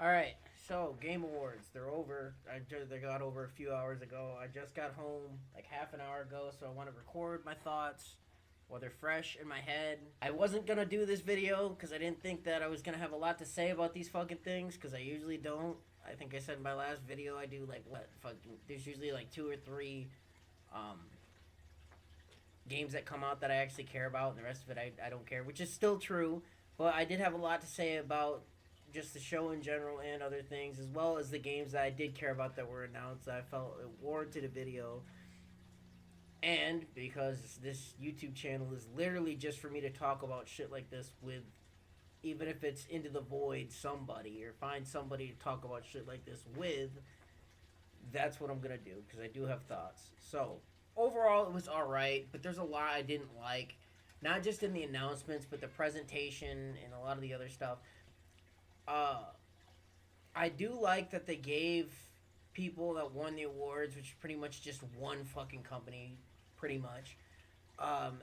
Alright, so Game Awards, they're over. They got over a few hours ago. I just got home like half an hour ago, so I want to record my thoughts while they're fresh in my head. I wasn't gonna do this video because I didn't think that I was gonna have a lot to say about these fucking things because I usually don't. I think I said in my last video I do like what fucking. There's usually like two or three um, games that come out that I actually care about, and the rest of it I don't care, which is still true. But I did have a lot to say about just the show in general and other things, as well as the games that I did care about that were announced that I felt it warranted a video. And because this YouTube channel is literally just for me to talk about shit like this with, even if it's into the void, somebody, or find somebody to talk about shit like this with, that's what I'm gonna do because I do have thoughts. So overall, it was all right, but there's a lot I didn't like, not just in the announcements, but the presentation and a lot of the other stuff. Uh, I do like that they gave people that won the awards, which pretty much just one fucking company, pretty much.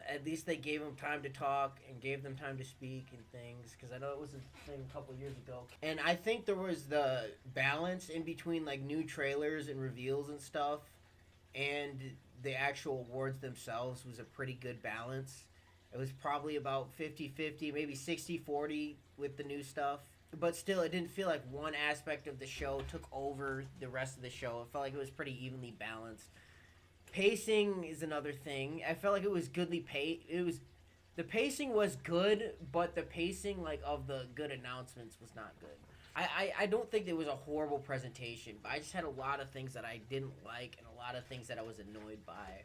At least they gave them time to talk and gave them time to speak and things because I know it was a thing a couple years ago. And I think there was the balance in between like new trailers and reveals and stuff and the actual awards themselves was a pretty good balance. It was probably about 50-50, maybe 60-40 with the new stuff. But still, it didn't feel like one aspect of the show took over the rest of the show. It felt like it was pretty evenly balanced. Pacing is another thing. I felt like it was goodly paced. The pacing was good, but the pacing like of the good announcements was not good. I don't think it was a horrible presentation, but I just had a lot of things that I didn't like and a lot of things that I was annoyed by.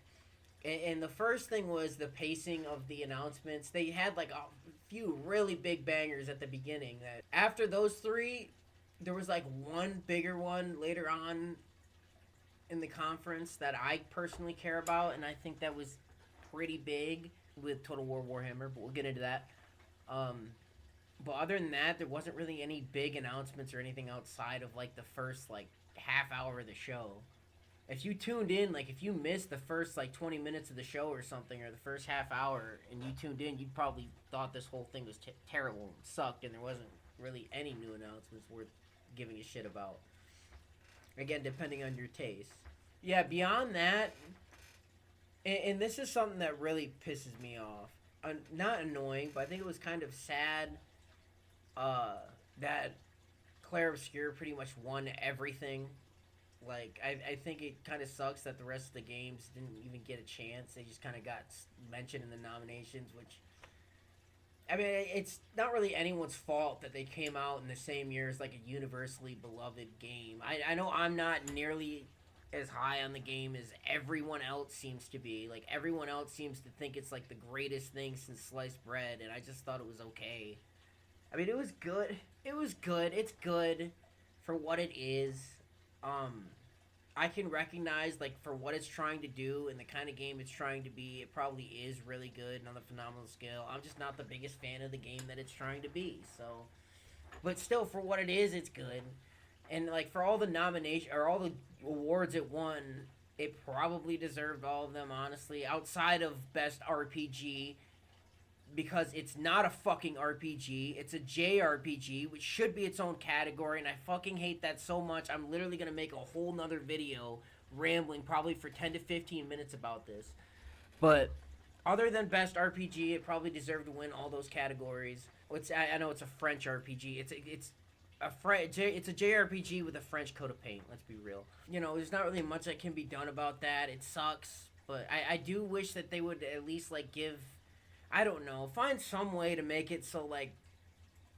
And the first thing was the pacing of the announcements. They had like a few really big bangers at the beginning. That after those three, there was like one bigger one later on in the conference that I personally care about, and I think that was pretty big with Total War Warhammer. But we'll get into that. Um, but other than that, there wasn't really any big announcements or anything outside of like the first like half hour of the show. If you tuned in, like if you missed the first like 20 minutes of the show or something, or the first half hour, and you tuned in, you probably thought this whole thing was terrible and sucked, and there wasn't really any new announcements worth giving a shit about. Again, depending on your taste. Yeah, beyond that, and this is something that really pisses me off. Not annoying, but I think it was kind of sad uh, that Claire Obscure pretty much won everything. Like, I think it kind of sucks that the rest of the games didn't even get a chance. They just kind of got mentioned in the nominations, which, I mean, it's not really anyone's fault that they came out in the same year as, like, a universally beloved game. I know I'm not nearly as high on the game as everyone else seems to be. Like, everyone else seems to think it's, like, the greatest thing since sliced bread, and I just thought it was okay. I mean, it was good. It was good. It's good for what it is. Um, I can recognize like for what it's trying to do and the kind of game it's trying to be, it probably is really good and on the phenomenal scale. I'm just not the biggest fan of the game that it's trying to be. So, but still, for what it is, it's good. And like for all the nomination or all the awards it won, it probably deserved all of them. Honestly, outside of best RPG, because it's not a fucking RPG. It's a JRPG, which should be its own category, and I fucking hate that so much. I'm literally gonna make a whole nother video rambling probably for 10 to 15 minutes about this. But other than best RPG, it probably deserved to win all those categories. I know it's a French RPG. It's a JRPG with a French coat of paint. Let's be real. You know, there's not really much that can be done about that. It sucks, but I do wish that they would at least like give, I don't know, find some way to make it so like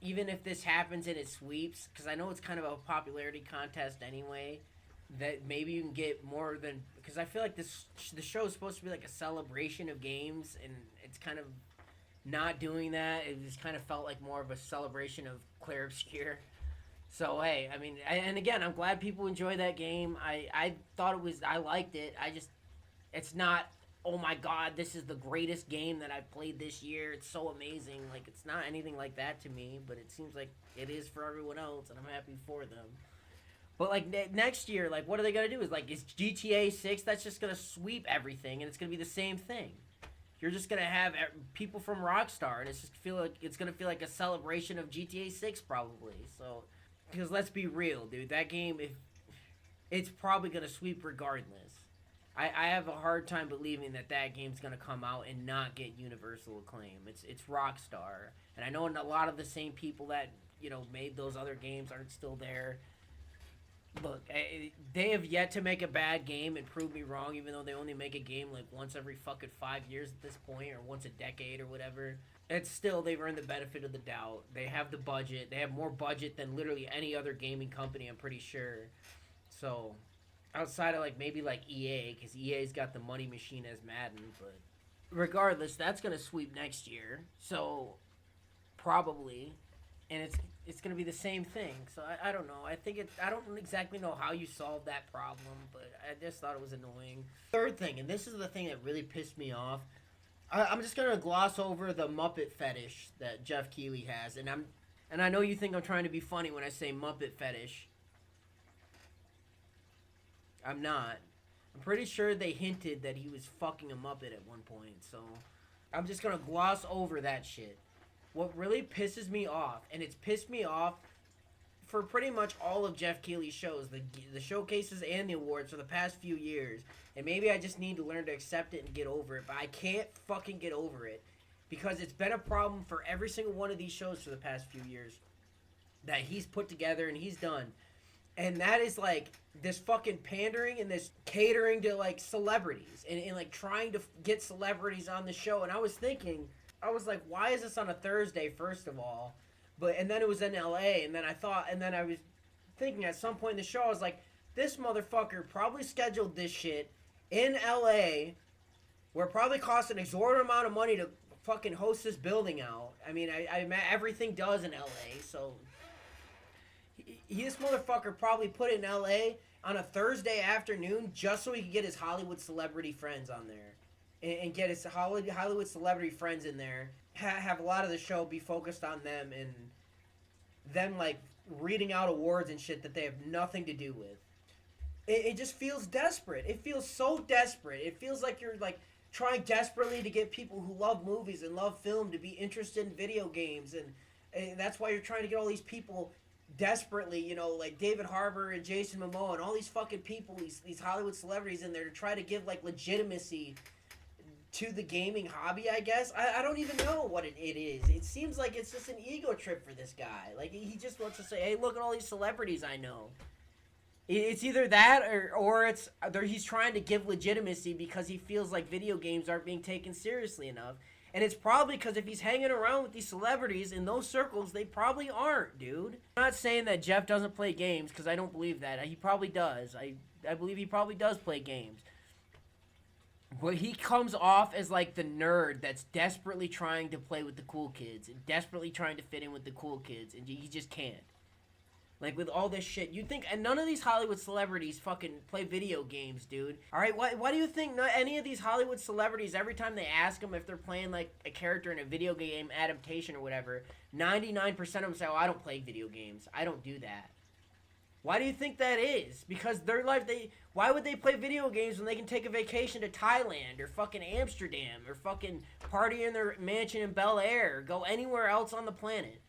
even if this happens and it sweeps, because I know it's kind of a popularity contest anyway, that maybe you can get more than, because I feel like the show is supposed to be like a celebration of games, and it's kind of not doing that. It just kind of felt like more of a celebration of Claire Obscure. So hey, I mean, and again, I'm glad people enjoy that game. I thought it was, I liked it. I just, it's not, oh my god, this is the greatest game that I've played this year. It's so amazing. Like, it's not anything like that to me, but it seems like it is for everyone else, and I'm happy for them. But like next year, like what are they gonna do? Is GTA 6? That's just gonna sweep everything, and it's gonna be the same thing. You're just gonna have people from Rockstar, and it's gonna feel like a celebration of GTA 6 probably. So Because let's be real, dude. That game, if it's probably gonna sweep regardless. I have a hard time believing that that game's gonna come out and not get universal acclaim. It's Rockstar, and I know a lot of the same people that made those other games aren't still there. Look, they have yet to make a bad game and prove me wrong, even though they only make a game like once every fucking 5 years at this point, or once a decade or whatever. It's still, they've earned the benefit of the doubt. They have the budget. They have more budget than literally any other gaming company, I'm pretty sure. So, outside of like maybe like EA, because EA's got the money machine as Madden, but regardless, that's gonna sweep next year. So, probably, and it's gonna be the same thing. So I don't know. I don't exactly know how you solve that problem, but I just thought it was annoying. Third thing, and this is the thing that really pissed me off. I'm just gonna gloss over the Muppet fetish that Jeff Keighley has, and I know you think I'm trying to be funny when I say Muppet fetish. I'm not. I'm pretty sure they hinted that he was fucking a Muppet at one point, so I'm just gonna gloss over that shit. What really pisses me off, and it's pissed me off for pretty much all of Jeff Keighley's shows, the showcases and the awards for the past few years, and maybe I just need to learn to accept it and get over it, but I can't fucking get over it, because it's been a problem for every single one of these shows for the past few years that he's put together and he's done. And that is like this fucking pandering and this catering to like celebrities and like trying to get celebrities on the show. And I was thinking, I was like, why is this on a Thursday, first of all? And then it was in LA, and then I was thinking at some point in the show, I was like, this motherfucker probably scheduled this shit in LA, where it probably cost an exorbitant amount of money to fucking host this building out. I mean, everything does in LA, so this motherfucker probably put it in LA on a Thursday afternoon just so he could get his Hollywood celebrity friends on there. And get his Hollywood celebrity friends in there, have a lot of the show be focused on them and them like reading out awards and shit that they have nothing to do with. It just feels desperate. It feels so desperate. It feels like you're like trying desperately to get people who love movies and love film to be interested in video games, and that's why you're trying to get all these people desperately, like David Harbour and Jason Momoa and all these fucking people, these Hollywood celebrities in there to try to give like legitimacy to the gaming hobby, I guess. I don't even know what it is. It seems like it's just an ego trip for this guy. Like, he just wants to say, hey, look at all these celebrities I know. It's either that or he's trying to give legitimacy because he feels like video games aren't being taken seriously enough. And it's probably because if he's hanging around with these celebrities in those circles, they probably aren't, dude. I'm not saying that Jeff doesn't play games, because I don't believe that. He probably does. I believe he probably does play games. But he comes off as like the nerd that's desperately trying to play with the cool kids and desperately trying to fit in with the cool kids, and he just can't. Like, with all this shit, you think, and none of these Hollywood celebrities fucking play video games, dude. All right, why do you think not any of these Hollywood celebrities, every time they ask them if they're playing like a character in a video game adaptation or whatever, 99% of them say, oh, I don't play video games. I don't do that. Why do you think that is? Because their life, why would they play video games when they can take a vacation to Thailand or fucking Amsterdam or fucking party in their mansion in Bel Air or go anywhere else on the planet?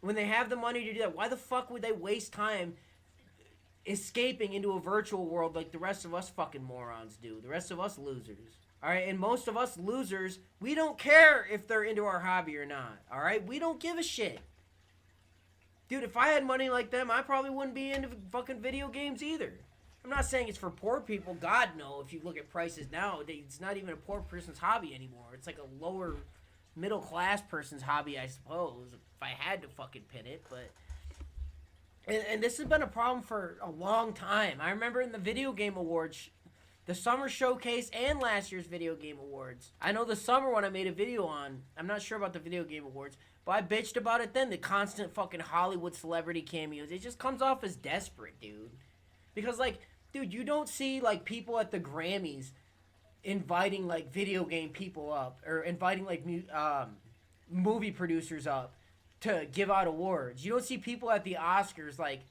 When they have the money to do that, why the fuck would they waste time escaping into a virtual world like the rest of us fucking morons do? The rest of us losers. Alright, and most of us losers, we don't care if they're into our hobby or not. Alright, we don't give a shit. Dude, if I had money like them, I probably wouldn't be into fucking video games either. I'm not saying it's for poor people. God, no. If you look at prices now, it's not even a poor person's hobby anymore. It's like a lower middle class person's hobby, I suppose, if I had to fucking pin it. But and this has been a problem for a long time. I remember in the video game awards, the summer showcase and last year's video game awards. I know the summer one I made a video on. I'm not sure about the video game awards, but I bitched about it then. The constant fucking Hollywood celebrity cameos. It just comes off as desperate, dude. Because, like, dude, you don't see, like, people at the Grammys inviting, like, video game people up. Or inviting, like, movie producers up to give out awards. You don't see people at the Oscars, like,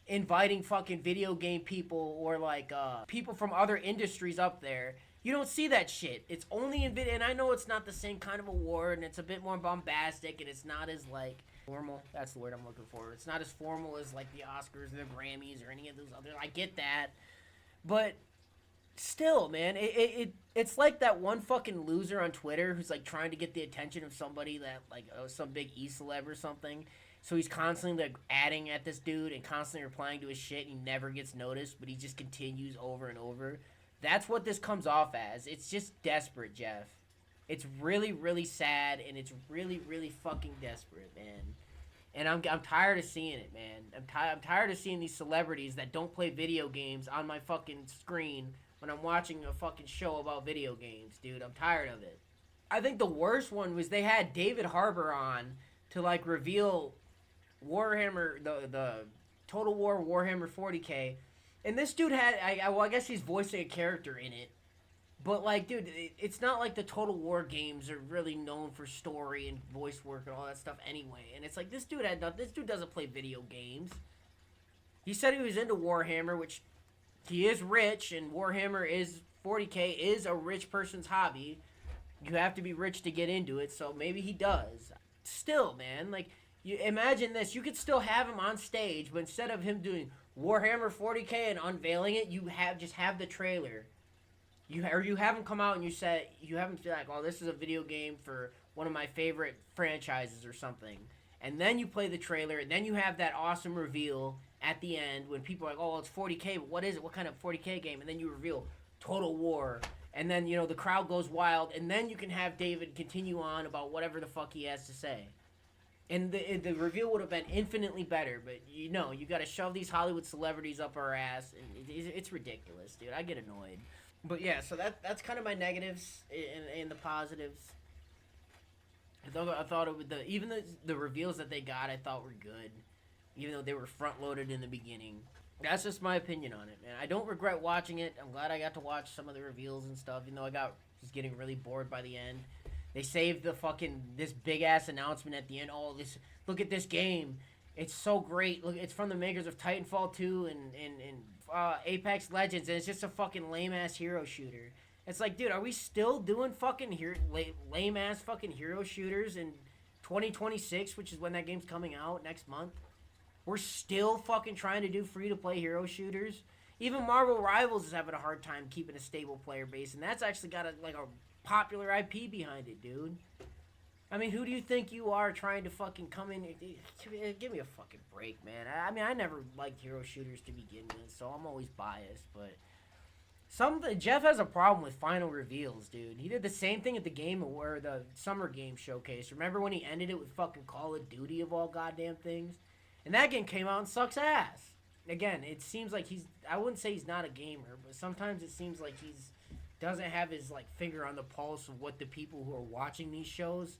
inviting fucking video game people or, like, people from other industries up there. You don't see that shit. It's only in video, and I know it's not the same kind of award, and it's a bit more bombastic, and it's not as, like, Formal. That's the word I'm looking for. It's not as formal as like the Oscars or the Grammys or any of those other. I get that, but still, man, it's like that one fucking loser on Twitter who's like trying to get the attention of somebody that like some big celeb or something. So he's constantly like adding at this dude and constantly replying to his shit. And he never gets noticed, but he just continues over and over. That's what this comes off as. It's just desperate, Jeff. It's really, really sad, and it's really, really fucking desperate, man. And I'm tired of seeing it, man. I'm tired of seeing these celebrities that don't play video games on my fucking screen when I'm watching a fucking show about video games, dude. I'm tired of it. I think the worst one was they had David Harbour on to like reveal Warhammer, the Total War Warhammer 40K, and this dude had I guess he's voicing a character in it. But, like, dude, it's not like the Total War games are really known for story and voice work and all that stuff anyway. And it's like, this dude doesn't play video games. He said he was into Warhammer, which he is rich, and Warhammer 40K is a rich person's hobby. You have to be rich to get into it, so maybe he does. Still, man, like, you imagine this. You could still have him on stage, but instead of him doing Warhammer 40K and unveiling it, you just have the trailer. You have him come out and you have him feel like, oh, this is a video game for one of my favorite franchises or something. And then you play the trailer, and then you have that awesome reveal at the end when people are like, oh, it's 40K, but what is it? What kind of 40K game? And then you reveal Total War. And then, you know, the crowd goes wild, and then you can have David continue on about whatever the fuck he has to say. And the reveal would have been infinitely better, but, you know, you got to shove these Hollywood celebrities up our ass. And it's ridiculous, dude. I get annoyed. But yeah, so that's kind of my negatives and the positives. I thought even the reveals that they got, I thought were good, even though they were front loaded in the beginning. That's just my opinion on it, man. I don't regret watching it. I'm glad I got to watch some of the reveals and stuff, even though I got just getting really bored by the end. They saved this big ass announcement at the end. Oh, look at this game. It's so great. Look, it's from the makers of Titanfall 2 and Apex Legends, and it's just a fucking lame-ass hero shooter. It's like, dude, are we still doing fucking lame-ass fucking hero shooters in 2026, which is when that game's coming out next month? We're still fucking trying to do free-to-play hero shooters? Even Marvel Rivals is having a hard time keeping a stable player base, and that's actually got a popular IP behind it, dude. I mean, who do you think you are trying to fucking come in? Give me a fucking break, man. I mean, I never liked hero shooters to begin with, so I'm always biased, but Jeff has a problem with final reveals, dude. He did the same thing at the Summer Game Showcase. Remember when he ended it with fucking Call of Duty of all goddamn things? And that game came out and sucks ass. Again, it seems like I wouldn't say he's not a gamer, but sometimes it seems like doesn't have his finger on the pulse of what the people who are watching these shows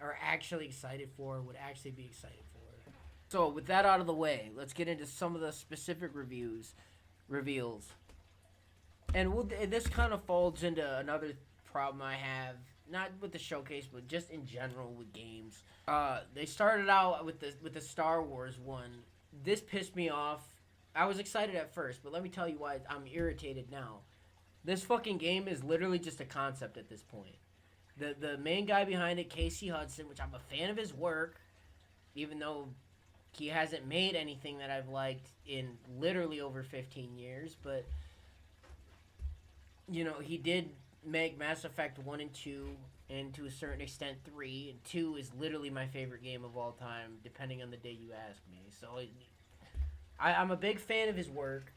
are actually excited for, would actually be excited for. So with that out of the way, let's get into some of the specific reveals. And this kind of folds into another problem I have, not with the showcase, but just in general with games. They started out with the Star Wars one. This pissed me off. I was excited at first, but let me tell you why I'm irritated now. This fucking game is literally just a concept at this point. The main guy behind it, Casey Hudson, which I'm a fan of his work, even though he hasn't made anything that I've liked in literally over 15 years, but, you know, he did make Mass Effect 1 and 2, and to a certain extent 3, and 2 is literally my favorite game of all time, depending on the day you ask me. So, I'm a big fan of his work.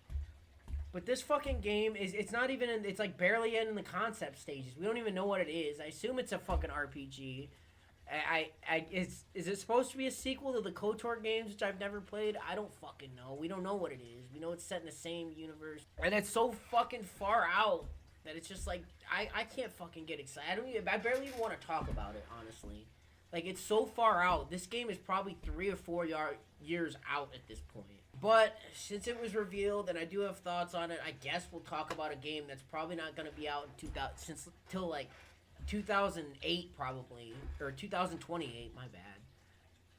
But this fucking game it's not even it's barely in the concept stages. We don't even know what it is. I assume it's a fucking RPG. Is it supposed to be a sequel to the KOTOR games, which I've never played? I don't fucking know. We don't know what it is. We know it's set in the same universe. And it's so fucking far out that it's just I can't fucking get excited. I barely even want to talk about it, honestly. It's so far out. This game is probably 3 or 4 years out at this point. But since it was revealed and I do have thoughts on it, I guess we'll talk about a game that's probably not going to be out in 2008 probably, or 2028, my bad.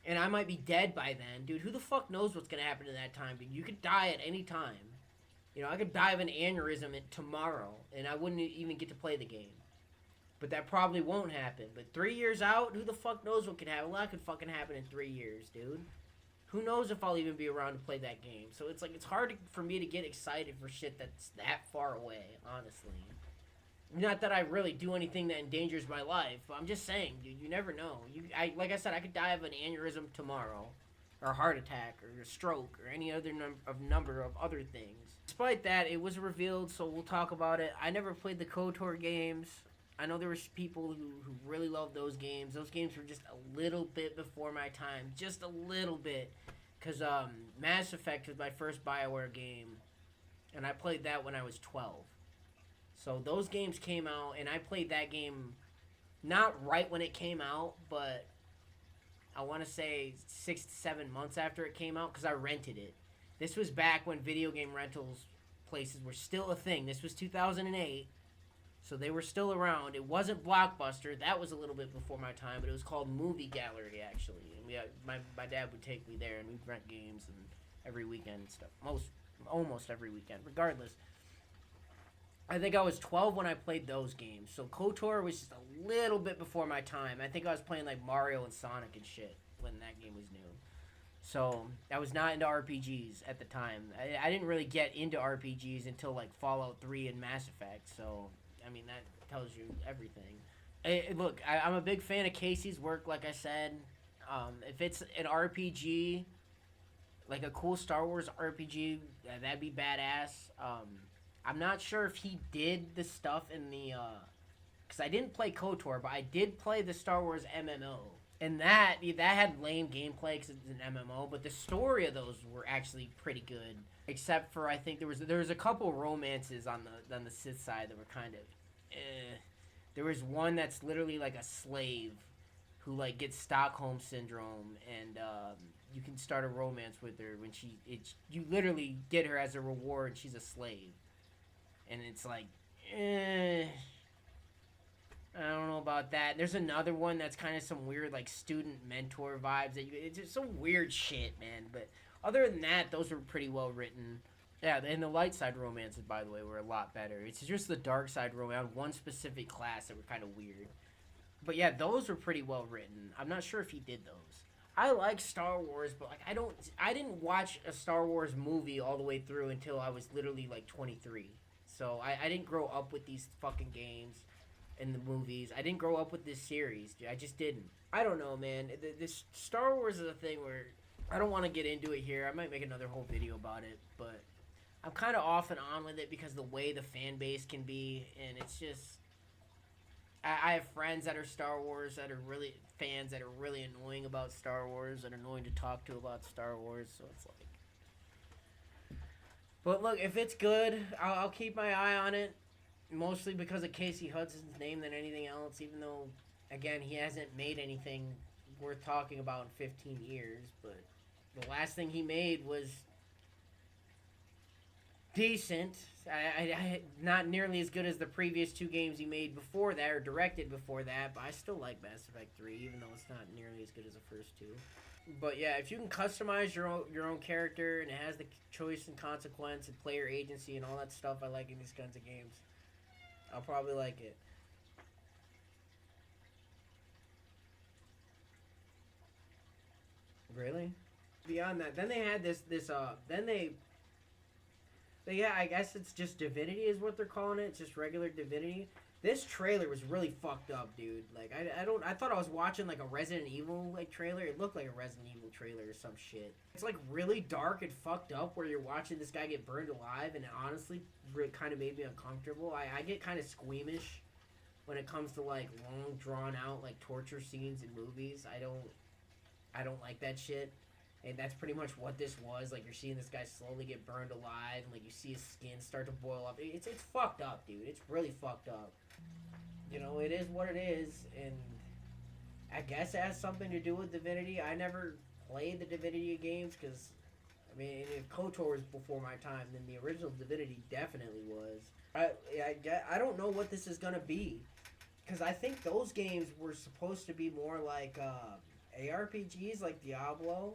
And I might be dead by then. Dude, who the fuck knows what's going to happen in that time? Dude, you could die at any time. You know, I could die of an aneurysm tomorrow, and I wouldn't even get to play the game. But that probably won't happen. But 3 years out, who the fuck knows what could happen? A lot could fucking happen in 3 years, dude. Who knows if I'll even be around to play that game? So it's like it's hard for me to get excited for shit that's that far away, honestly. Not that I really do anything that endangers my life, but I'm just saying, dude, you never know. Like I said, I could die of an aneurysm tomorrow, or a heart attack, or a stroke, or any other number of other things. Despite that, it was revealed, so we'll talk about it. I never played the KOTOR games. I know there was people who really loved those games. Those games were just a little bit before my time. Just a little bit. Because Mass Effect was my first BioWare game. And I played that when I was 12. So those games came out, and I played that game not right when it came out, but I want to say 6 to 7 months after it came out, because I rented it. This was back when video game rentals places were still a thing. This was 2008. So they were still around. It wasn't Blockbuster. That was a little bit before my time, but it was called Movie Gallery, actually. And my dad would take me there, and we'd rent games and every weekend and stuff. Almost every weekend. Regardless, I think I was 12 when I played those games. So KOTOR was just a little bit before my time. I think I was playing like Mario and Sonic and shit when that game was new. So I was not into RPGs at the time. I didn't really get into RPGs until like Fallout 3 and Mass Effect. So I mean, that tells you everything. Look, I'm a big fan of Casey's work, like I said. If it's an RPG, like a cool Star Wars RPG, that'd be badass. I'm not sure if he did the stuff in the... Because I didn't play KOTOR, but I did play the Star Wars MMO. And that had lame gameplay because it's an MMO, but the story of those were actually pretty good. Except for, I think there was a couple romances on the Sith side that were kind of, There was one that's literally like a slave who like gets Stockholm syndrome, and you can start a romance with her when you literally get her as a reward. She's a slave, and it's like, I don't know about that. There's another one that's kind of some weird like student mentor vibes. It's just some weird shit, man. But other than that, those were pretty well written. Yeah, and the light side romances, by the way, were a lot better. It's just the dark side romance, one specific class that were kind of weird. But yeah, those were pretty well written. I'm not sure if he did those. I like Star Wars, but like I didn't watch a Star Wars movie all the way through until I was literally like 23. So I didn't grow up with these fucking games and the movies. I didn't grow up with this series. I just didn't. I don't know, man. This Star Wars is a thing where I don't want to get into it here. I might make another whole video about it, but I'm kind of off and on with it because the way the fan base can be, and it's just... I have friends that are Star Wars that are really fans that are really annoying about Star Wars and annoying to talk to about Star Wars, so it's like... But look, if it's good, I'll keep my eye on it, mostly because of Casey Hudson's name than anything else, even though, again, he hasn't made anything worth talking about in 15 years, but the last thing he made was decent. I not nearly as good as the previous two games he made before that, or directed before that, but I still like Mass Effect 3, even though it's not nearly as good as the first two. But yeah, if you can customize your own character, and it has the choice and consequence and player agency and all that stuff I like in these kinds of games, I'll probably like it. Really? Beyond that, then they had yeah, I guess it's just Divinity is what they're calling it. It's just regular Divinity. This trailer was really fucked up, dude. Like, I thought I was watching, like, a Resident Evil, like, trailer. It looked like a Resident Evil trailer or some shit. It's, like, really dark and fucked up where you're watching this guy get burned alive, and it honestly kind of made me uncomfortable. I get kind of squeamish when it comes to, like, long, drawn-out, like, torture scenes in movies. I don't like that shit. And that's pretty much what this was. Like, you're seeing this guy slowly get burned alive, and, like, you see his skin start to boil up. It's fucked up, dude. It's really fucked up. You know, it is what it is, and I guess it has something to do with Divinity. I never played the Divinity games, because, I mean, if KOTOR was before my time, then the original Divinity definitely was. I don't know what this is going to be, because I think those games were supposed to be more like ARPGs, like Diablo.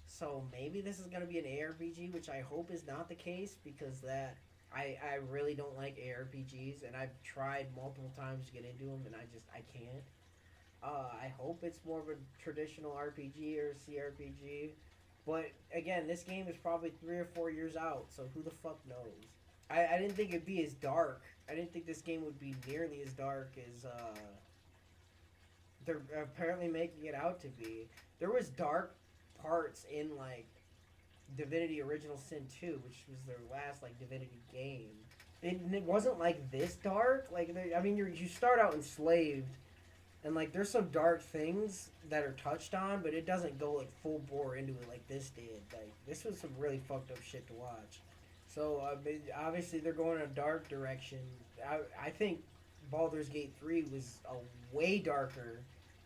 So maybe this is going to be an ARPG, which I hope is not the case, because that I really don't like ARPGs, and I've tried multiple times to get into them, and I can't. I hope it's more of a traditional RPG or CRPG, but again, this game is probably 3 or 4 years out, so who the fuck knows? I didn't think it'd be as dark. I didn't think this game would be nearly as dark as they're apparently making it out to be. There was dark parts in like Divinity Original Sin 2, which was their last like Divinity game. It wasn't like this dark. Like I mean, you start out enslaved, and like there's some dark things that are touched on, but it doesn't go like full bore into it like this did. Like this was some really fucked up shit to watch. So obviously they're going in a dark direction. I think Baldur's Gate 3 was a way darker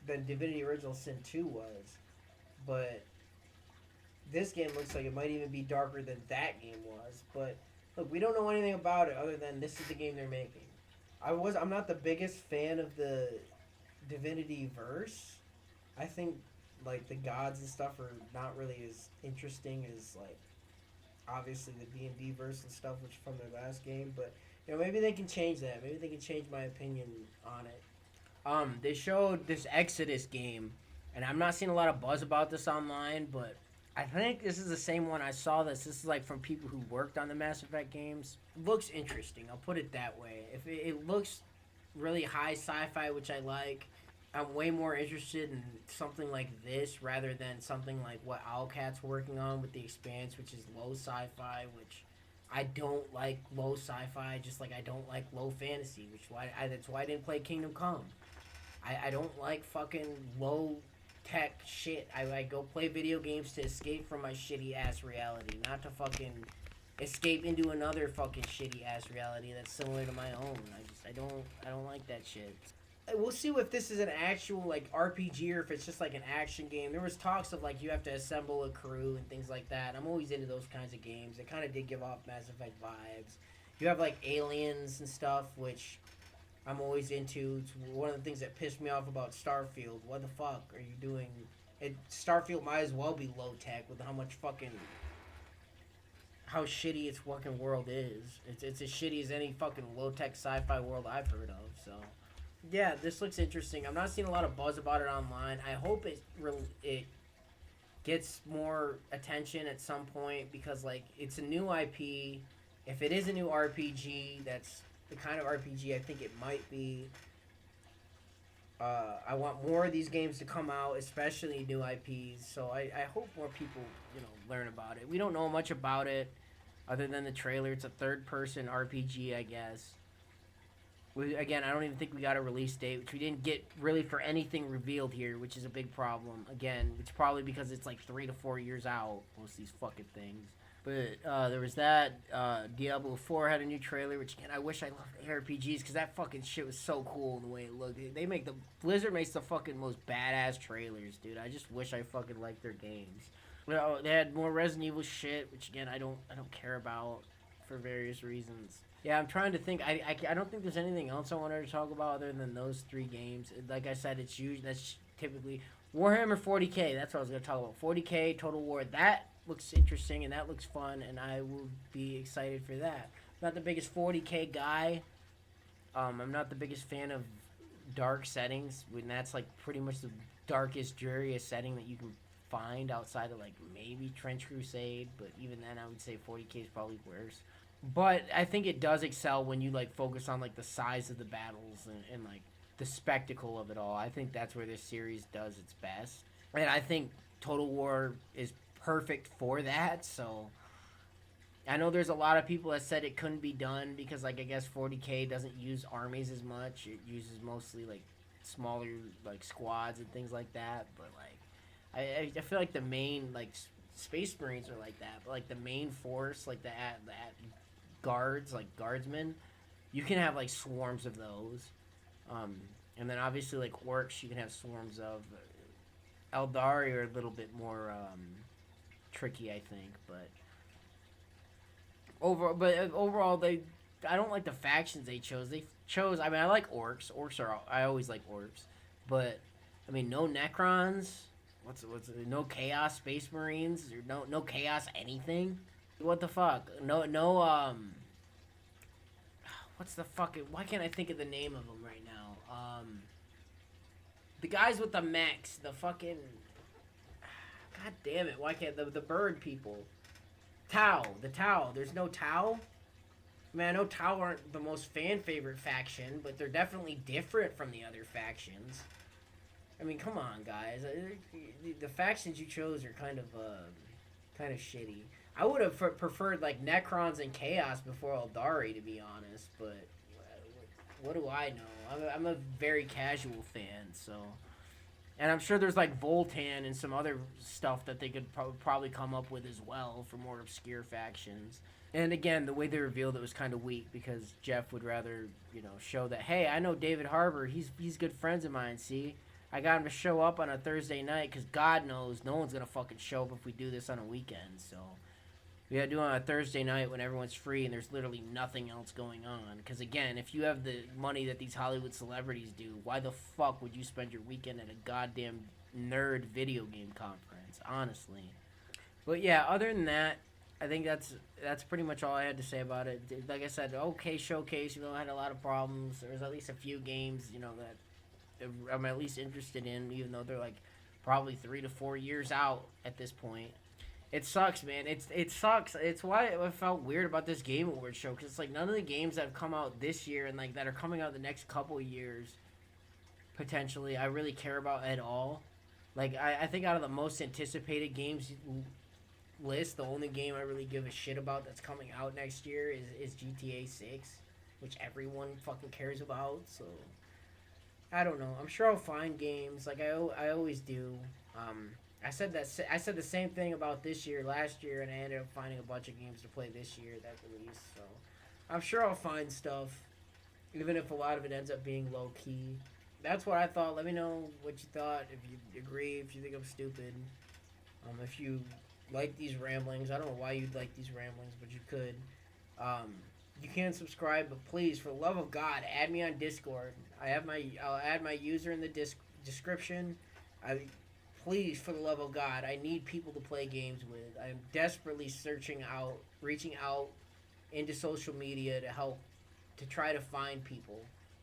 than Divinity Original Sin 2 was, but this game looks like it might even be darker than that game was. But look, we don't know anything about it other than this is the game they're making. I'm not the biggest fan of the Divinity verse. I think like the gods and stuff are not really as interesting as like obviously the D&D verse and stuff, which from their last game. But you know, maybe they can change that. Maybe they can change my opinion on it. They showed this Exodus game, and I'm not seeing a lot of buzz about this online, but I think this is the same one I saw. This is like from people who worked on the Mass Effect games. It looks interesting. I'll put it that way. If it looks really high sci-fi, which I like, I'm way more interested in something like this rather than something like what Owlcat's working on with The Expanse, which is low sci-fi, which I don't like low sci-fi, just like I don't like low fantasy, that's why I didn't play Kingdom Come. I don't like fucking low tech shit. I go play video games to escape from my shitty ass reality, not to fucking escape into another fucking shitty ass reality that's similar to my own. I don't like that shit. We'll see if this is an actual like RPG or if it's just like an action game. There was talks of like you have to assemble a crew and things like that. I'm always into those kinds of games. It kind of did give off Mass Effect vibes. You have like aliens and stuff, which I'm always into. It's one of the things that pissed me off about Starfield. What the fuck are you doing? Starfield might as well be low tech with how shitty its fucking world is. It's as shitty as any fucking low tech sci-fi world I've heard of. So yeah, this looks interesting. I'm not seeing a lot of buzz about it online. I hope it gets more attention at some point because like it's a new IP. If it is a new RPG, that's the kind of RPG I think it might be. I want more of these games to come out, especially new IPs. So I hope more people, learn about it. We don't know much about it other than the trailer. It's a third-person RPG, I guess. Again, I don't even think we got a release date, which we didn't get really for anything revealed here, which is a big problem. Again, it's probably because it's like 3 to 4 years out, most of these fucking things. But there was that. Diablo 4 had a new trailer, which again, I wish I loved RPGs because that fucking shit was so cool the way it looked. Blizzard makes the fucking most badass trailers, dude. I just wish I fucking liked their games. Well, they had more Resident Evil shit, which again, I don't care about for various reasons. Yeah, I'm trying to think. I don't think there's anything else I wanted to talk about other than those 3 games. Like I said, that's typically Warhammer 40K. That's what I was gonna talk about. 40K Total War. That looks interesting and that looks fun, and I will be excited for that. I'm not the biggest 40K guy. I'm not the biggest fan of dark settings when that's like pretty much the darkest, dreariest setting that you can find outside of like maybe Trench Crusade, but even then I would say 40K is probably worse. But I think it does excel when you like focus on like the size of the battles and like the spectacle of it all. I think that's where this series does its best. And I think Total War is perfect for that. So I know there's a lot of people that said it couldn't be done because like I guess 40K doesn't use armies as much. It uses mostly like smaller like squads and things like that. But like I feel like the main like Space Marines are like that, but like the main force, like the guards, like guardsmen, you can have like swarms of those. And then obviously like orcs, you can have swarms of. Eldari are a little bit more tricky, I think, but overall, I don't like the factions they chose. I mean, I like orcs. I always like orcs, but I mean, no Necrons. No Chaos Space Marines or no Chaos anything. What the fuck? No what's the fucking? Why can't I think of the name of them right now? The guys with the mechs, the fucking. God damn it! Why can't the bird people? Tau, the Tau. There's no Tau. I mean, I know Tau aren't the most fan favorite faction, but they're definitely different from the other factions. I mean, come on, guys. The factions you chose are kind of shitty. I would have preferred like Necrons and Chaos before Eldari, to be honest. But what do I know? I'm a very casual fan, so. And I'm sure there's like Voltan and some other stuff that they could probably come up with as well for more obscure factions. And again, the way they revealed it was kind of weak because Jeff would rather, show that, hey, I know David Harbour. He's good friends of mine. See, I got him to show up on a Thursday night because God knows no one's gonna fucking show up if we do this on a weekend. So we gotta do it on a Thursday night when everyone's free and there's literally nothing else going on. Because again, if you have the money that these Hollywood celebrities do, why the fuck would you spend your weekend at a goddamn nerd video game conference? Honestly. But yeah, other than that, I think that's pretty much all I had to say about it. Like I said, okay showcase. I had a lot of problems. There was at least a few games, that I'm at least interested in, even though they're like probably 3 to 4 years out at this point. It sucks, man. It sucks. It's why I felt weird about this Game Awards show, because it's like none of the games that have come out this year and like that are coming out the next couple of years, potentially, I really care about at all. Like I think out of the most anticipated games list, the only game I really give a shit about that's coming out next year is GTA 6, which everyone fucking cares about. So I don't know. I'm sure I'll find games like I always do. I said the same thing about this year last year, and I ended up finding a bunch of games to play this year that released. So I'm sure I'll find stuff, even if a lot of it ends up being low key. That's what I thought. Let me know what you thought. If you agree, if you think I'm stupid, if you like these ramblings. I don't know why you'd like these ramblings, but you could. You can subscribe, but please, for the love of God, add me on Discord. I'll add my user in the description. Please, for the love of God, I need people to play games with. I'm desperately reaching out into social media to try to find people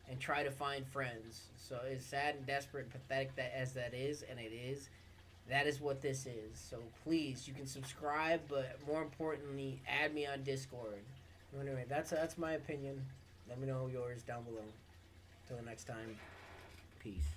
and try to find friends. So as sad and desperate and pathetic as that is, and it is, that is what this is. So please, you can subscribe, but more importantly, add me on Discord. Anyway, that's my opinion. Let me know yours down below. Until next time, peace.